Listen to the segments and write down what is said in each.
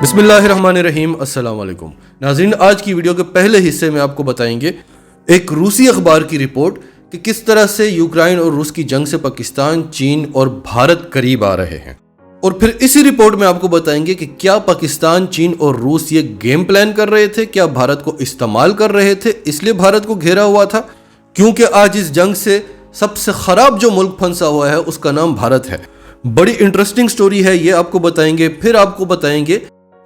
بسم اللہ الرحمن الرحیم، السلام علیکم ناظرین۔ آج کی ویڈیو کے پہلے حصے میں آپ کو بتائیں گے ایک روسی اخبار کی رپورٹ کہ کس طرح سے یوکرائن اور روس کی جنگ سے پاکستان، چین اور بھارت قریب آ رہے ہیں، اور پھر اسی رپورٹ میں آپ کو بتائیں گے کہ کیا پاکستان، چین اور روس یہ گیم پلان کر رہے تھے، کیا بھارت کو استعمال کر رہے تھے، اس لیے بھارت کو گھیرا ہوا تھا، کیونکہ آج اس جنگ سے سب سے خراب جو ملک پھنسا ہوا ہے اس کا نام بھارت ہے۔ بڑی انٹرسٹنگ سٹوری ہے، یہ آپ کو بتائیں گے۔ پھر آپ کو بتائیں گے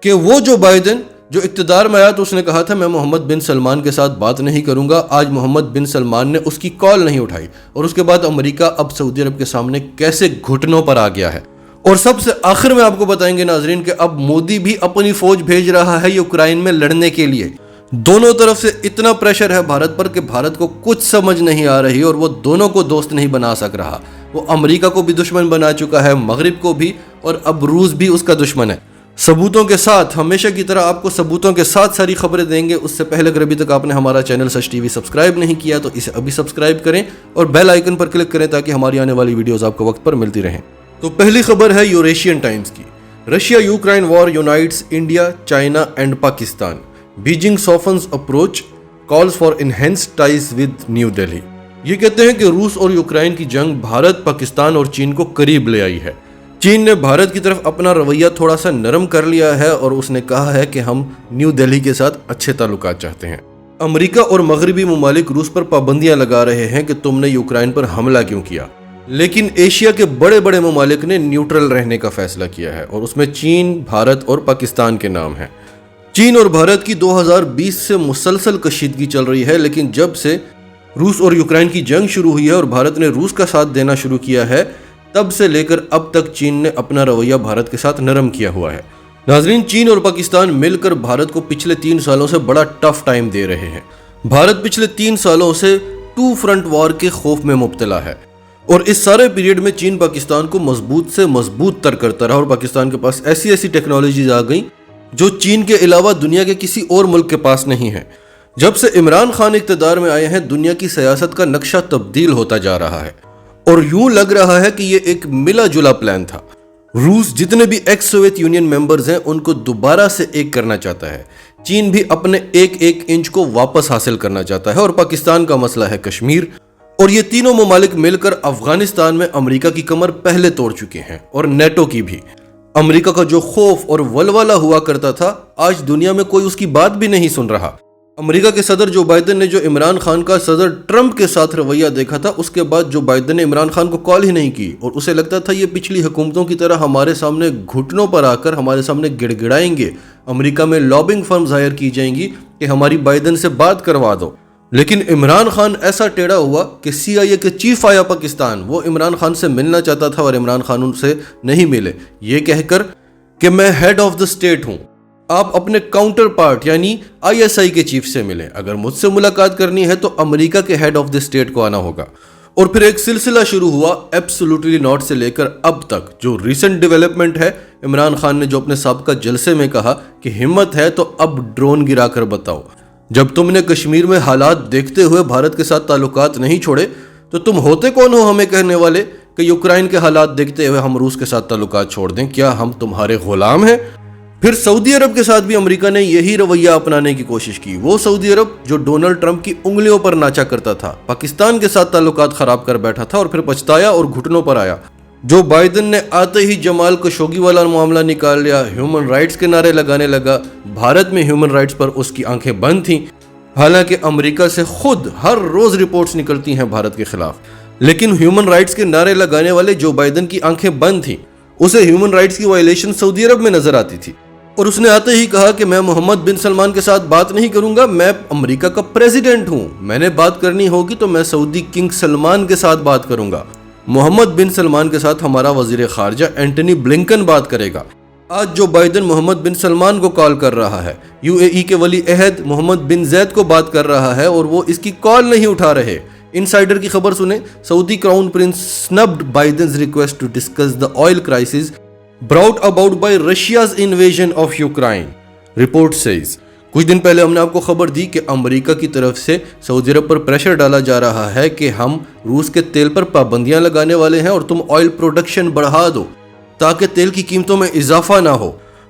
کہ وہ جو بائیڈن جو اقتدار میں آیا تو اس نے کہا تھا میں محمد بن سلمان کے ساتھ بات نہیں کروں گا، آج محمد بن سلمان نے اس کی کال نہیں اٹھائی، اور اس کے بعد امریکہ اب سعودی عرب کے سامنے کیسے گھٹنوں پر آ گیا ہے۔ اور سب سے آخر میں آپ کو بتائیں گے ناظرین کہ اب مودی بھی اپنی فوج بھیج رہا ہے یوکرائن میں لڑنے کے لیے۔ دونوں طرف سے اتنا پریشر ہے بھارت پر کہ بھارت کو کچھ سمجھ نہیں آ رہی اور وہ دونوں کو دوست نہیں بنا سک رہا۔ وہ امریکہ کو بھی دشمن بنا چکا ہے، مغرب کو بھی، اور اب روس بھی اس کا دشمن ہے۔ ثبوتوں کے ساتھ، ہمیشہ کی طرح آپ کو ثبوتوں کے ساتھ ساری خبریں دیں گے۔ اس سے پہلے اگر ابھی تک آپ نے ہمارا چینل سچ ٹی وی سبسکرائب نہیں کیا تو اسے ابھی سبسکرائب کریں اور بیل آئیکن پر کلک کریں تاکہ ہماری آنے والی ویڈیوز آپ کو وقت پر ملتی رہیں۔ تو پہلی خبر ہے یوریشین ٹائمز کی۔ Russia Ukraine war unites India, China and Pakistan. Beijing softens approach, calls for enhanced ties with New Delhi. یہ کہتے ہیں کہ روس اور یوکرائن کی جنگ بھارت، پاکستان اور چین کو قریب لے آئی ہے۔ چین نے بھارت کی طرف اپنا رویہ تھوڑا سا نرم کر لیا ہے اور اس نے کہا ہے کہ ہم نیو دہلی کے ساتھ اچھے تعلقات چاہتے ہیں۔ امریکہ اور مغربی ممالک روس پر پابندیاں لگا رہے ہیں کہ تم نے یوکرائن پر حملہ کیوں کیا، لیکن ایشیا کے بڑے بڑے ممالک نے نیوٹرل رہنے کا فیصلہ کیا ہے، اور اس میں چین، بھارت اور پاکستان کے نام ہیں۔ چین اور بھارت کی 2020 سے مسلسل کشیدگی چل رہی ہے، لیکن جب سے روس اور یوکرائن کی جنگ شروع ہوئی ہے اور بھارت نے روس کا ساتھ دینا شروع کیا ہے، تب سے لے کر اب تک چین نے اپنا رویہ بھارت کے ساتھ نرم کیا ہوا ہے۔ ناظرین، چین اور پاکستان مل کر بھارت کو پچھلے 3 سالوں سے بڑا ٹف ٹائم دے رہے ہیں۔ بھارت پچھلے 3 سالوں سے 2 فرنٹ وار کے خوف میں مبتلا ہے، اور اس سارے پیریڈ میں چین پاکستان کو مضبوط سے مضبوط تر کرتا رہا، اور پاکستان کے پاس ایسی ٹیکنالوجیز آ گئیں جو چین کے علاوہ دنیا کے کسی اور ملک کے پاس نہیں ہے۔ جب سے عمران خان اقتدار میں آئے ہیں، دنیا کی سیاست کا نقشہ تبدیل ہوتا جا رہا ہے، اور یوں لگ رہا ہے کہ یہ ایک ملا جلا پلان تھا۔ روس جتنے بھی ایکس سوویت یونین ممبرز ہیں ان کو دوبارہ سے ایک کرنا چاہتا ہے، چین بھی اپنے ایک انچ کو واپس حاصل کرنا چاہتا ہے، اور پاکستان کا مسئلہ ہے کشمیر، اور یہ تینوں ممالک مل کر افغانستان میں امریکہ کی کمر پہلے توڑ چکے ہیں، اور نیٹو کی بھی۔ امریکہ کا جو خوف اور ولولہ ہوا کرتا تھا، آج دنیا میں کوئی اس کی بات بھی نہیں سن رہا۔ امریکہ کے صدر جو بائیڈن نے جو عمران خان کا صدر ٹرمپ کے ساتھ رویہ دیکھا تھا، اس کے بعد جو بائیڈن نے عمران خان کو کال ہی نہیں کی، اور اسے لگتا تھا یہ پچھلی حکومتوں کی طرح ہمارے سامنے گھٹنوں پر آ کر ہمارے سامنے گڑ گڑائیں گے، امریکہ میں لابنگ فرمز ہائر کی جائیں گی کہ ہماری بائیڈن سے بات کروا دو۔ لیکن عمران خان ایسا ٹیڑھا ہوا کہ CIA کے چیف آیا پاکستان، وہ عمران خان سے ملنا چاہتا تھا اور عمران خان ان سے نہیں ملے، یہ کہہ کر کہ میں ہیڈ آف دا اسٹیٹ ہوں، آپ اپنے کاؤنٹر پارٹ یعنی ISI کے چیف سے ملیں، اگر مجھ سے ملاقات کرنی ہے تو امریکہ کے ہیڈ آف دا اسٹیٹ کو آنا ہوگا۔ اور پھر ایک سلسلہ شروع ہوا ایبسولوٹلی ناٹ سے لے کر اب تک۔ جو ریسنٹ ڈیولپمنٹ ہے، عمران خان نے جو اپنے سابقہ جلسے میں کہا کہ ہمت ہے تو اب ڈرون گرا کر بتاؤ، جب تم نے کشمیر میں حالات دیکھتے ہوئے بھارت کے ساتھ تعلقات نہیں چھوڑے تو تم ہوتے کون ہو ہمیں کہنے والے کہ یوکرائن کے حالات دیکھتے ہوئے ہم روس کے ساتھ تعلقات چھوڑ دیں؟ کیا ہم تمہارے غلام ہیں؟ پھر سعودی عرب کے ساتھ بھی امریکہ نے یہی رویہ اپنانے کی کوشش کی، وہ سعودی عرب جو ڈونلڈ ٹرمپ کی انگلیوں پر ناچا کرتا تھا، پاکستان کے ساتھ تعلقات خراب کر بیٹھا تھا اور پھر پچھتایا اور گھٹنوں پر آیا۔ جو بائیڈن نے آتے ہی جمال خشوگی والا معاملہ نکال لیا، ہیومن رائٹس کے نعرے لگانے لگا، بھارت میں ہیومن رائٹس پر اس کی آنکھیں بند تھیں، حالانکہ امریکہ سے خود ہر روز رپورٹس نکلتی ہیں بھارت کے خلاف، لیکن ہیومن رائٹس کے نعرے لگانے والے جو بائیڈن کی آنکھیں بند تھیں، اسے ہیومن رائٹس کی وائلیشن سعودی عرب میں نظر آتی تھی، اور اس نے آتے ہی کہا کہ میں محمد بن سلمان کے ساتھ بات نہیں کروں گا، میں امریکہ کا پریزیڈنٹ ہوں، میں نے بات کرنی ہوگی تو میں سعودی کنگ سلمان کے ساتھ بات کروں گا، محمد بن سلمان کے ساتھ ہمارا وزیر خارجہ اینٹنی بلنکن بات کرے گا۔ آج جو بائیڈن محمد بن سلمان کو کال کر رہا ہے، UAE کے ولی عہد محمد بن زید کو بات کر رہا ہے، اور وہ اس کی کال نہیں اٹھا رہے۔ انسائڈر کی خبر سنیں، Saudi crown prince snubbed Biden's request to discuss the oil crisis brought about by Russia's invasion of Ukraine, report says۔ کچھ دن پہلے ہم نے آپ کو خبر دی کہ امریکہ کی طرف سے سعودی عرب پر پریشر ڈالا جا رہا ہے کہ ہم روس کے تیل پر پابندیاں لگانے والے ہیں اور تم آئل پروڈکشن بڑھا دو تاکہ تیل کی قیمتوں میں اضافہ نہ ہو۔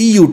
EU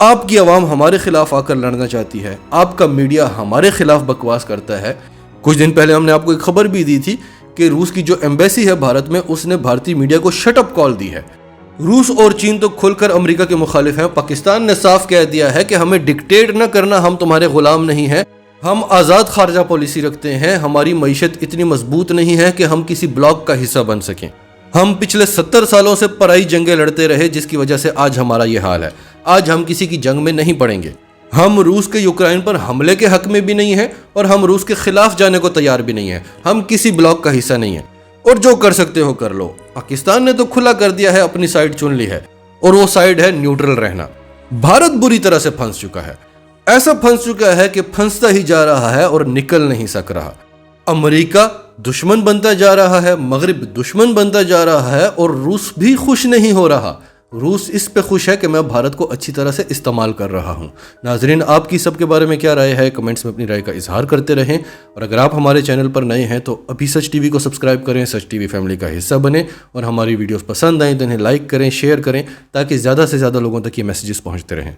آپ کی عوام ہمارے خلاف آ کر لڑنا چاہتی ہے، آپ کا میڈیا ہمارے خلاف بکواس کرتا ہے۔ کچھ دن پہلے ہم نے آپ کو ایک خبر بھی دی تھی کہ روس کی جو ایمبیسی ہے بھارت میں، اس نے بھارتی میڈیا کو شٹ اپ کال دی ہے۔ روس اور چین تو کھل کر امریکہ کے مخالف ہیں۔ پاکستان نے صاف کہہ دیا ہے کہ ہمیں ڈکٹیٹ نہ کرنا، ہم تمہارے غلام نہیں ہیں، ہم آزاد خارجہ پالیسی رکھتے ہیں، ہماری معیشت اتنی مضبوط نہیں ہے کہ ہم کسی بلاک کا حصہ بن سکیں۔ ہم پچھلے 70 سالوں سے پرائی جنگیں لڑتے رہے، جس کی وجہ سے آج ہمارا یہ حال ہے۔ آج ہم کسی کی جنگ میں نہیں پڑیں گے۔ ہم روس کے یوکرائن پر حملے کے حق میں بھی نہیں ہیں اور ہم روس کے خلاف جانے کو تیار بھی نہیں ہیں۔ ہم کسی بلاک کا حصہ نہیں ہیں اور جو کر سکتے ہو کر لو۔ پاکستان نے تو کھلا کر دیا ہے، اپنی سائیڈ چن لی ہے اور وہ سائیڈ ہے نیوٹرل رہنا۔ بھارت بری طرح سے پھنس چکا ہے، ایسا پھنس چکا ہے کہ پھنستا ہی جا رہا ہے اور نکل نہیں سک رہا۔ امریکہ دشمن بنتا جا رہا ہے، مغرب دشمن بنتا جا رہا ہے اور روس بھی خوش نہیں ہو رہا۔ روس اس پہ خوش ہے کہ میں بھارت کو اچھی طرح سے استعمال کر رہا ہوں۔ ناظرین، آپ کی سب کے بارے میں کیا رائے ہے؟ کمنٹس میں اپنی رائے کا اظہار کرتے رہیں، اور اگر آپ ہمارے چینل پر نئے ہیں تو ابھی سچ ٹی وی کو سبسکرائب کریں، سچ ٹی وی فیملی کا حصہ بنیں، اور ہماری ویڈیوز پسند آئیں تو انہیں لائک کریں، شیئر کریں، تاکہ زیادہ سے زیادہ لوگوں تک یہ میسیجز پہنچتے رہیں۔